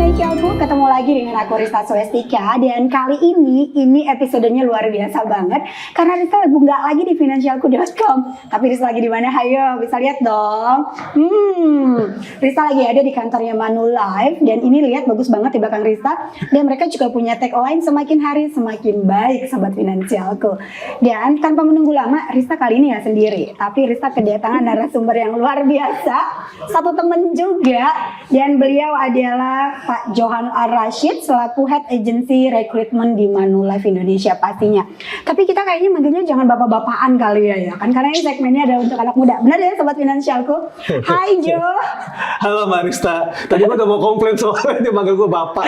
Financialku, ketemu lagi dengan aku Rista Swestika. Dan kali ini episodenya luar biasa banget karena Rista nggak lagi di financialku.com, tapi Rista lagi di mana? Hayo, bisa lihat dong. Rista lagi ada di kantornya Manulife dan ini lihat bagus banget di belakang Rista. Dan mereka juga punya tagline semakin hari semakin baik, sobat Financialku. Dan tanpa menunggu lama, Rista kali ini nggak sendiri, tapi Rista kedatangan narasumber yang luar biasa, satu temen juga, dan beliau adalah Pak Johan Al-Rashid selaku Head Agency Recruitment di Manulife Indonesia pastinya. Tapi kita kayaknya manggilnya jangan bapak-bapakan kali ya kan, karena ini segmennya adalah untuk anak muda. Benar ya sobat Financialku? Hai Jo. Halo Mbak Rista, tadi gue udah mau komplain soalnya dia manggil gue bapak.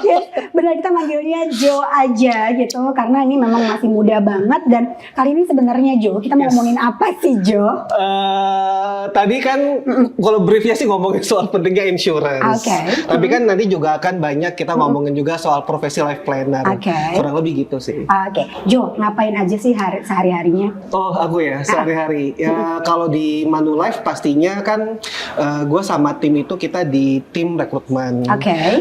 Yes, benar, kita manggilnya Jo aja gitu karena ini memang masih muda banget. Dan kali ini sebenarnya Jo, kita mau ngomongin apa sih Jo? Tadi kan kalau briefnya sih ngomongin soal pentingnya insurance. Tapi kan nanti juga akan banyak kita ngomongin juga soal profesi life planner. Kurang lebih gitu sih. Jo, ngapain aja sih sehari-harinya? Oh, aku ya sehari-hari. Ya kalau di Manulife pastinya kan gue sama tim itu kita di tim rekrutmen.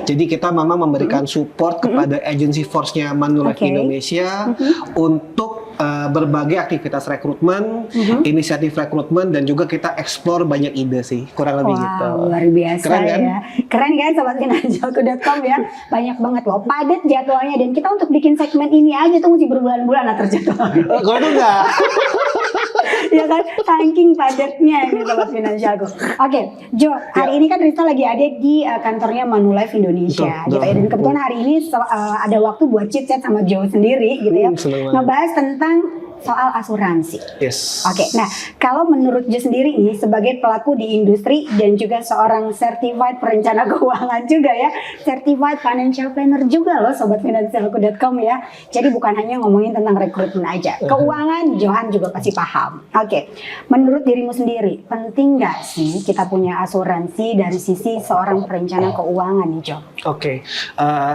Jadi kita memang memberikan support kepada agency force-nya Manulife Indonesia untuk berbagai aktivitas rekrutmen, inisiatif rekrutmen, dan juga kita explore banyak ide sih, kurang lebih gitu. Luar biasa. Keren kan? Ya. Keren kan sobat Financialku.com ya. Banyak banget loh, padat jadwalnya, dan kita untuk bikin segmen ini aja tuh mesti berbulan-bulan atur jadwalnya. Kok enggak? Ya kan, saking padatnya ini sobat Financialku. Jo, hari ini kan Rista lagi ada di kantornya Manulife Indonesia gitu ya. Dan kebetulan hari ini ada waktu buat chit-chat sama Jo sendiri gitu ya. Ngebahas tentang soal asuransi. Nah kalau menurut Jo sendiri nih sebagai pelaku di industri dan juga seorang certified perencana keuangan juga ya, certified financial planner juga loh sobat Financialku.com ya. Jadi bukan hanya ngomongin tentang rekrutmen aja, keuangan Johan juga pasti paham. Menurut dirimu sendiri penting nggak sih kita punya asuransi dari sisi seorang perencana keuangan nih Jo?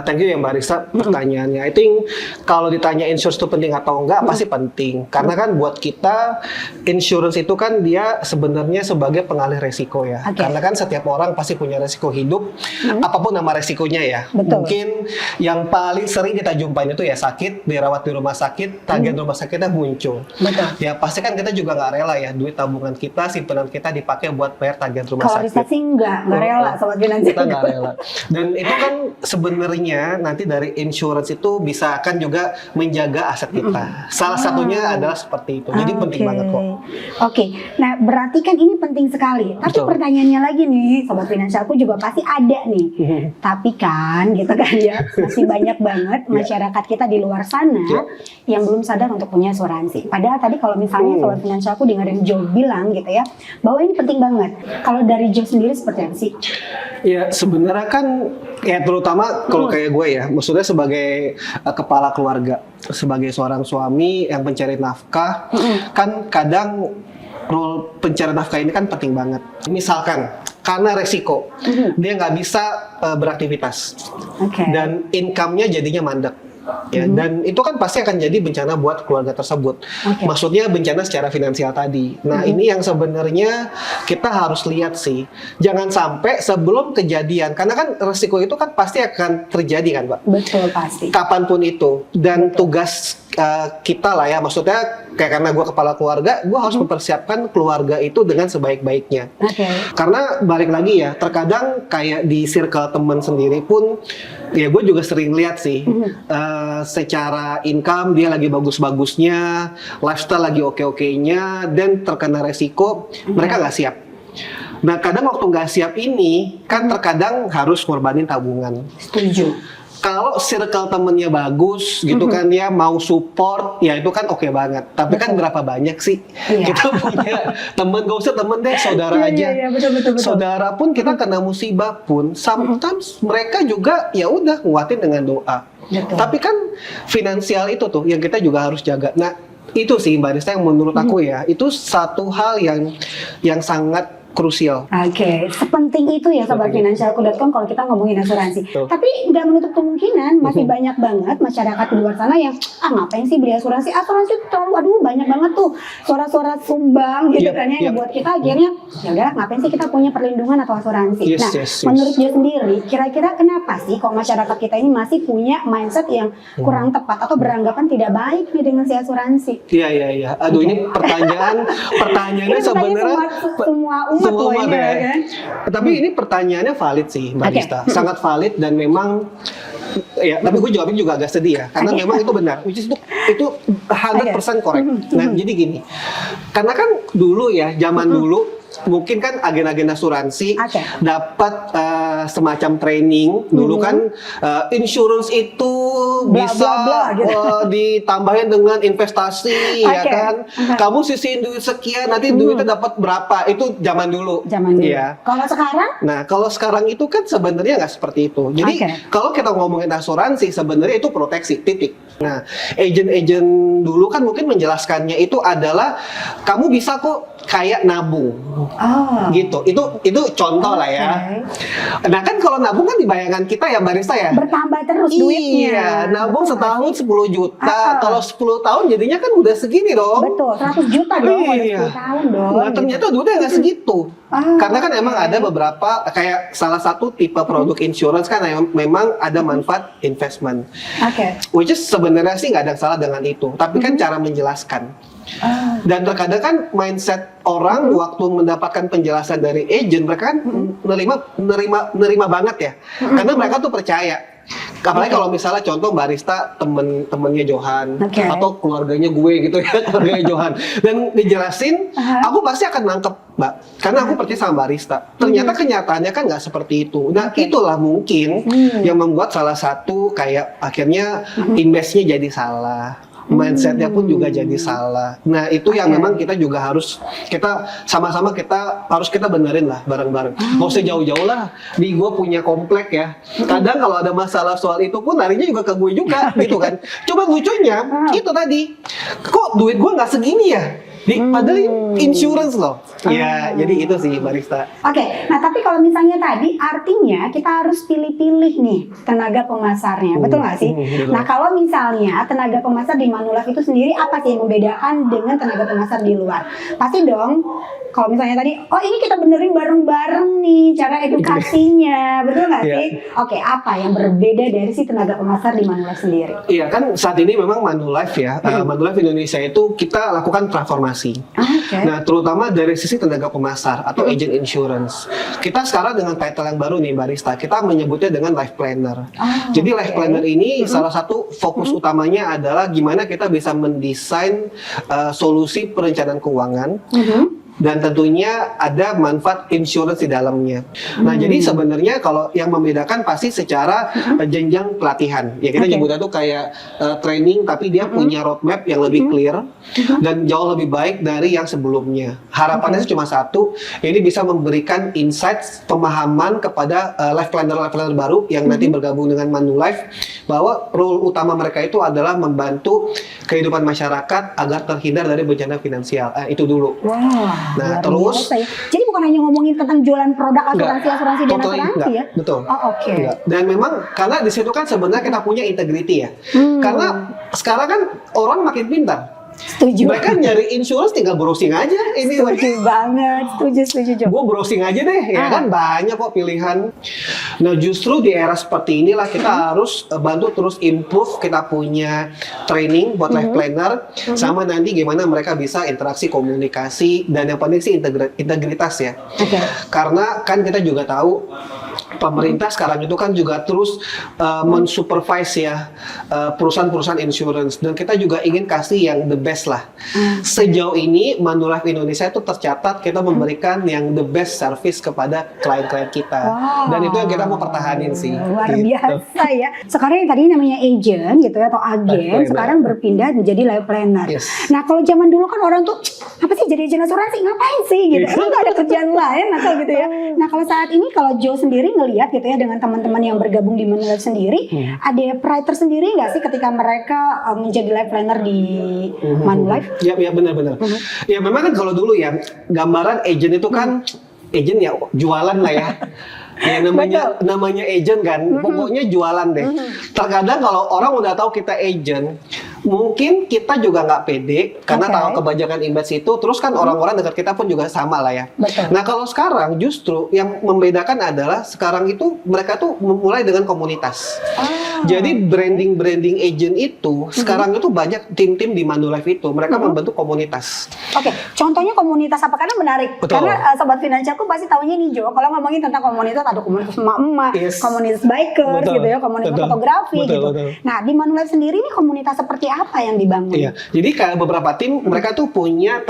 Thank you ya Mbak Rista pertanyaannya. I think kalau ditanya insurance itu penting atau enggak pasti penting. Karena kan buat kita insurance itu kan dia sebenarnya sebagai pengalih resiko ya. Karena kan setiap orang pasti punya resiko hidup, apapun nama resikonya ya. Mungkin yang paling sering kita jumpain itu ya sakit, dirawat di rumah sakit, tagihan rumah sakitnya muncul. Ya pasti kan kita juga nggak rela ya duit tabungan kita, simpanan kita dipakai buat bayar tagihan rumah sakit. Kalau sih nggak rela sobat Financial. Kita nggak rela. Dan itu kan sebenarnya nanti dari insurance itu bisa kan juga menjaga aset kita. Salah satunya adalah seperti itu. Jadi penting banget kok. Nah berarti kan ini penting sekali. Tapi pertanyaannya lagi nih, sobat Financialku juga pasti ada nih. Tapi kan gitu kan ya, masih banyak banget masyarakat kita di luar sana yang belum sadar untuk punya asuransi. Padahal tadi kalau misalnya sobat Financialku dengerin Jo bilang gitu ya, bahwa ini penting banget. Kalau dari Jo sendiri seperti apa sih? Ya sebenarnya kan ya terutama kalau kayak gue ya, maksudnya sebagai kepala keluarga, sebagai seorang suami yang pencari nafkah, kan kadang role pencari nafkah ini kan penting banget. Misalkan karena resiko, dia nggak bisa beraktivitas, dan income-nya jadinya mandek. Ya, dan itu kan pasti akan jadi bencana buat keluarga tersebut. Maksudnya bencana secara finansial tadi. Nah ini yang sebenarnya kita harus lihat sih. Jangan sampai sebelum kejadian, karena kan resiko itu kan pasti akan terjadi kan Mbak. Betul, pasti. Kapanpun itu. Dan tugas kita lah ya, maksudnya kayak karena gue kepala keluarga, gue harus mempersiapkan keluarga itu dengan sebaik-baiknya. Karena balik lagi ya, terkadang kayak di circle teman sendiri pun, ya gue juga sering lihat sih. Secara income dia lagi bagus-bagusnya, lifestyle lagi oke-okenya, dan terkena resiko, mereka nggak siap. Nah kadang waktu nggak siap ini, kan terkadang harus ngorbanin tabungan. Setuju. Kalau circle temennya bagus gitu kan ya, mau support ya itu kan oke banget. Tapi kan berapa banyak sih kita punya temen, gak usah temen deh, saudara aja. Betul. Saudara pun kita kena musibah pun, sometimes mereka juga ya udah nguatin dengan doa. Tapi kan finansial itu tuh yang kita juga harus jaga. Nah itu sih Mbak Rista yang menurut aku ya, itu satu hal yang sangat krusial. Oke, sepenting itu ya Sobat Financialku.com kalau kita ngomongin asuransi. Betul. Tapi nggak menutup kemungkinan masih banyak banget masyarakat di luar sana yang ngapain sih beli asuransi? Asuransi itu terlalu banyak banget tuh suara-suara sumbang gitu kan ya, yang buat kita akhirnya ya udahlah ngapain sih kita punya perlindungan atau asuransi. Yes. Menurut dia sendiri, kira-kira kenapa sih kalau masyarakat kita ini masih punya mindset yang kurang tepat atau beranggapan tidak baik nih dengan si asuransi? Iya. Aduh, ini pertanyaannya sebenarnya semua umat loh ini ya. kan. Tapi ini pertanyaannya valid sih, Mbak Rista. Sangat valid dan memang ya, tapi gue jawabin juga agak sedih ya, karena memang itu benar, which is itu 100% correct. Nah, jadi gini, karena kan dulu ya, zaman dulu mungkin kan agen-agen asuransi dapat semacam training dulu kan, insurance itu bisa ditambahin dengan investasi ya kan, kamu sisihin duit sekian nanti duitnya dapat berapa, itu zaman dulu. Ya. Kalau sekarang? Nah, kalau sekarang itu kan sebenarnya nggak seperti itu. Jadi kalau kita ngomongin asuransi sebenarnya itu proteksi, titik. Nah, agen-agen dulu kan mungkin menjelaskannya itu adalah kamu bisa kok kayak nabung, gitu. Itu contoh lah ya. Nah kan kalau nabung kan di bayangan kita ya Mbak Rista ya, bertambah terus duitnya. Iya, nabung setahun 10 juta. Kalau 10 tahun jadinya kan udah segini dong. Betul, 100 juta dong kalau 10 tahun dong. Nah ternyata duitnya nggak segitu. Karena kan emang ada beberapa, kayak salah satu tipe produk insurance kan memang ada manfaat investment. Which is sebenarnya sih nggak ada salah dengan itu. Tapi kan cara menjelaskan. Dan terkadang kan mindset orang waktu mendapatkan penjelasan dari agent, mereka kan nerima banget ya, karena mereka tuh percaya. Apalagi kalau misalnya contoh Mbak Rista temennya Johan atau keluarganya gue gitu ya, keluarganya Johan, dan dijelasin, aku pasti akan nangkep Mbak, karena aku percaya sama Mbak Rista. Ternyata kenyataannya kan nggak seperti itu. Nah itulah mungkin yang membuat salah satu kayak akhirnya investnya jadi salah. Mindsetnya pun juga jadi salah. Nah itu yang memang kita juga harus sama-sama kita benerin lah bareng-bareng. Nggak usah jauh-jauh lah. Di gue punya komplek ya. Kadang kalau ada masalah soal itu pun larinya juga ke gue juga, gitu kan. Coba lucunya itu tadi, kok duit gue nggak segini ya? Padahal insurance loh. Ya, jadi itu sih Barista. Nah tapi kalau misalnya tadi artinya kita harus pilih-pilih nih tenaga pemasarnya, betul nggak sih? Nah kalau misalnya tenaga pemasar di Manulife itu sendiri apa sih yang membedakan dengan tenaga pemasar di luar? Pasti dong. Kalau misalnya tadi, ini kita benerin bareng-bareng nih cara edukasinya, betul nggak sih? Apa yang berbeda dari si tenaga pemasar di Manulife sendiri? Iya kan saat ini memang Manulife ya, Manulife Indonesia itu kita lakukan transformasi. Nah terutama dari sisi tenaga pemasar atau agent insurance. Kita sekarang dengan title yang baru nih Barista, kita menyebutnya dengan life planner. Jadi life planner ini salah satu fokus utamanya adalah gimana kita bisa mendesain solusi perencanaan keuangan. Dan tentunya ada manfaat insurance di dalamnya. Nah, jadi sebenarnya kalau yang membedakan pasti secara jenjang pelatihan. Ya kita nyebutnya tuh kayak training, tapi dia punya roadmap yang lebih clear dan jauh lebih baik dari yang sebelumnya. Harapannya cuma satu, ini bisa memberikan insight, pemahaman kepada life planner baru yang nanti bergabung dengan Manulife, bahwa role utama mereka itu adalah membantu kehidupan masyarakat agar terhindar dari bencana finansial. Itu dulu. Nah, terus jadi bukan hanya ngomongin tentang jualan produk asuransi dan asuransi ya? Betul. Dan memang karena di situ kan sebenarnya kita punya integrity ya. Karena sekarang kan orang makin pintar. Setuju. Mereka nyari insurance tinggal browsing aja. Ini setuju banget, setuju. Gue browsing aja deh, ya kan banyak kok pilihan. Nah justru di era seperti inilah kita harus bantu terus improve. Kita punya training buat life planner, sama nanti gimana mereka bisa interaksi, komunikasi, dan yang penting sih integritas ya. Karena kan kita juga tahu pemerintah sekarang itu kan juga terus mensupervise ya perusahaan-perusahaan insurance, dan kita juga ingin kasih yang the best lah. Sejauh ini Manulife Indonesia itu tercatat kita memberikan yang the best service kepada klien-klien kita, dan itu yang kita mau pertahanin sih. Luar biasa ya. Sekarang yang tadi namanya agent gitu ya, atau agen, sekarang berpindah menjadi life planner. Nah kalau zaman dulu kan orang tuh apa sih jadi agent asuransi, ngapain sih gitu, kan nggak ada kerjaan lain atau gitu ya. Nah kalau saat ini kalau Joe sendiri ngelihat gitu ya dengan teman-teman yang bergabung di Manulife sendiri, ada pride tersendiri nggak sih ketika mereka menjadi life planner di Manulife? Ya benar-benar. Ya memang kan kalau dulu ya gambaran agent itu kan agent ya jualan lah ya. Ya namanya agent kan, pokoknya jualan deh. Terkadang kalau orang udah tahu kita agent, mungkin kita juga nggak pede karena tahu kebanyakan image itu. Terus kan orang-orang dekat kita pun juga sama lah ya. Betul. Nah kalau sekarang justru yang membedakan adalah sekarang itu mereka tuh memulai dengan komunitas. Jadi branding agent itu sekarang itu banyak tim-tim di Manulife itu mereka membentuk komunitas. Oke, contohnya komunitas apa? Karena menarik. Betul. Karena sobat finansialku pasti tahunya nih Jo. Kalau ngomongin tentang komunitas ada komunitas emak-emak, komunitas bikers gitu ya, komunitas fotografi gitu. Nah di Manulife sendiri nih komunitas seperti apa yang dibangun? Iya, jadi kayak beberapa tim mereka tuh punya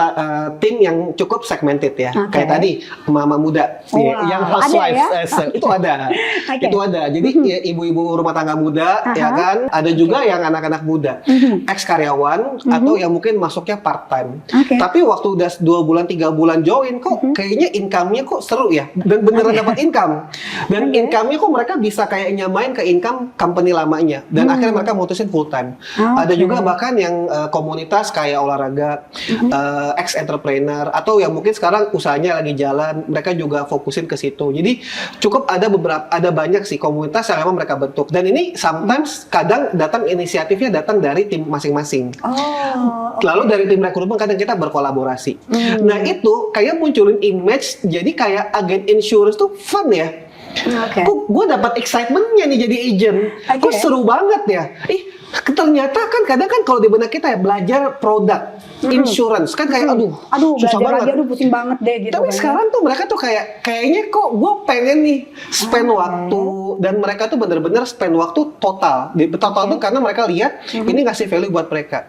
tim yang cukup segmented ya. Kayak tadi mama muda, yang housewives itu ada, itu ada. Jadi ya, ibu-ibu rumah tangga muda, ya kan. Ada juga yang anak-anak muda, ex karyawan atau yang mungkin masuknya part time. Tapi waktu udah 2 bulan 3 bulan join, kok kayaknya income-nya kok seru ya, dan beneran dapat income. Dan income-nya kok mereka bisa kayak nyamain ke income company lamanya. Dan akhirnya mereka mutusin full time. Ada juga bahkan yang komunitas kayak olahraga, ex-entrepreneur, atau yang mungkin sekarang usahanya lagi jalan, mereka juga fokusin ke situ. Jadi cukup ada banyak sih komunitas yang memang mereka bentuk. Dan ini sometimes kadang inisiatifnya datang dari tim masing-masing. Lalu dari tim rekrutmen kadang kita berkolaborasi. Nah itu kayak munculin image, jadi kayak agen insurance tuh fun ya. Kok gue dapat excitementnya nih jadi agent, kok seru banget ya. Ternyata kan kadang kan kalau di benak kita ya belajar produk insurance kan kayak aduh susah banget, pusing banget deh gitu. Tapi sekarang tuh mereka tuh kayaknya kok gue pengen nih spend waktu, dan mereka tuh bener-bener spend waktu total tuh karena mereka lihat ini ngasih value buat mereka.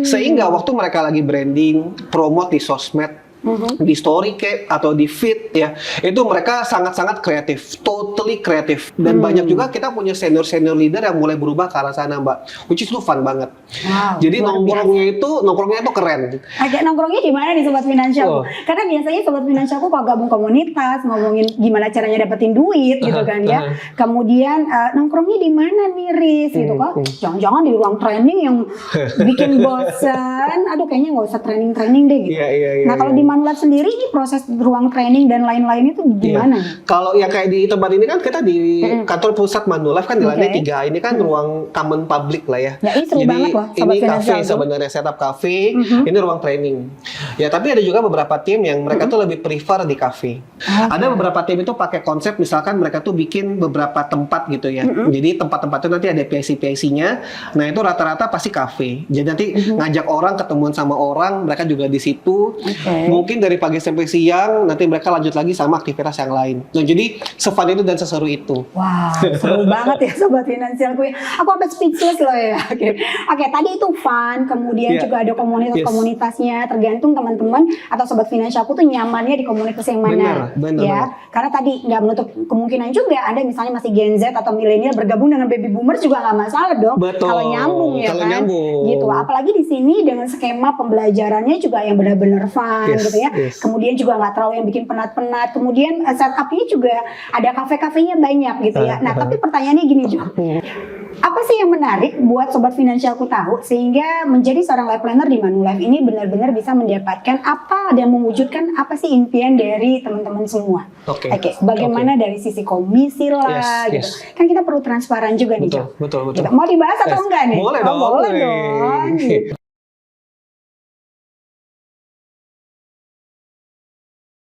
Sehingga waktu mereka lagi branding, promote di sosmed, di story kayak atau di feed ya, itu mereka sangat-sangat kreatif, totally kreatif. Dan banyak juga kita punya senior leader yang mulai berubah ke arah sana Mbak, which is tuh fun banget. Jadi nongkrongnya itu keren. Agak nongkrongnya di mana nih sobat finansial? Karena biasanya sobat finansialku kalau gabung komunitas ngomongin gimana caranya dapetin duit gitu kan ya. Kemudian nongkrongnya di mana nih Riz gitu kok? Jangan-jangan di ruang training yang bikin bosan. Aduh kayaknya nggak usah training deh gitu. Nah kalau di Manulife sendiri ini proses ruang training dan lain-lain itu gimana? Kalau yang kayak di tempat ini kan kita di kantor pusat Manulife kan di lantai 3. Ini kan ruang common public lah ya. Ini seru banget loh. Ini cafe sebenarnya, setup cafe. Ini ruang training. Ya tapi ada juga beberapa tim yang mereka tuh lebih prefer di cafe. Ada beberapa tim itu pakai konsep misalkan mereka tuh bikin beberapa tempat gitu ya. Jadi tempat-tempat itu nanti ada PIC-nya. Nah itu rata-rata pasti cafe. Jadi nanti ngajak orang ketemuan sama orang, mereka juga di situ. Mungkin dari pagi sampai siang, nanti mereka lanjut lagi sama aktivitas yang lain. Nah, jadi se-fun itu dan seseru itu. Wow, seru banget ya sobat finansialku. Aku sampai speechless loh ya. Oke, tadi itu fun, kemudian juga ada komunitas-komunitasnya, tergantung teman-teman atau sobat finansialku tuh nyamannya di komunitas yang mana. Benar. Ya, karena tadi nggak menutup kemungkinan juga Anda misalnya masih Gen Z atau milenial bergabung dengan baby boomers juga nggak masalah dong. Kalau nyambung ya kan. Gitu. Apalagi di sini dengan skema pembelajarannya juga yang benar-benar fun. Gitu ya. Kemudian juga nggak terlalu yang bikin penat-penat. Kemudian setupnya juga ada kafe-kafenya banyak gitu ya. Nah tapi pertanyaannya gini Jo, apa sih yang menarik buat sobat finansialku tahu sehingga menjadi seorang life planner di Manulife ini benar-benar bisa mendapatkan apa dan mewujudkan apa sih impian dari teman-teman semua? Bagaimana dari sisi komisi lah gitu. Kan kita perlu transparan juga nih Jo. Betul. Gitu. Mau dibahas atau enggak nih? Boleh dong. Gitu.